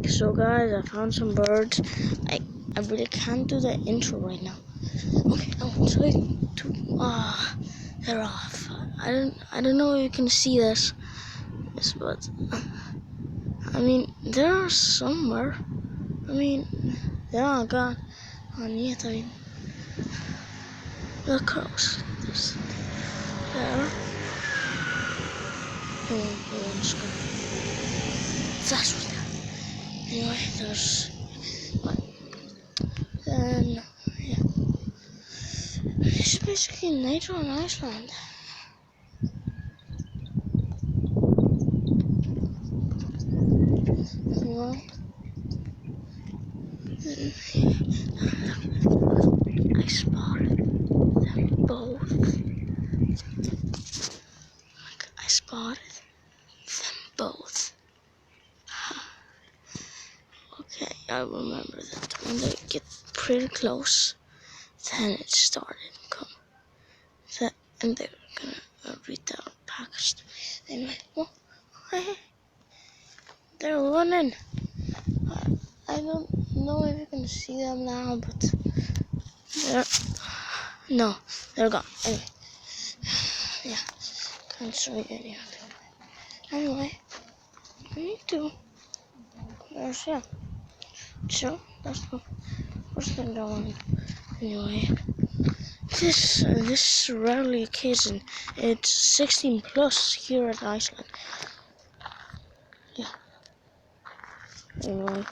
So guys, I found some birds. I really can't do the intro right now. Okay, I want to they're off. I don't know if you can see this, but I mean they're somewhere. I mean they're all gone. And yet, I mean they're close. There. That's what that. Anyway, there's. Then, yeah. It's basically nature on Iceland. Anyway. I spotted them both. I spotted them both. Okay, I remember that when they get pretty close, then it started to come. And they're gonna read their package. Anyway, well, they're running. I don't know if you can see them now, but they're gone. Anyway, yeah, can't show you any of them. Anyway, I need to. Yeah. So that's the first thing I want. Anyway, this rarely occasion. It's 16 plus here at Iceland. Yeah. Anyway.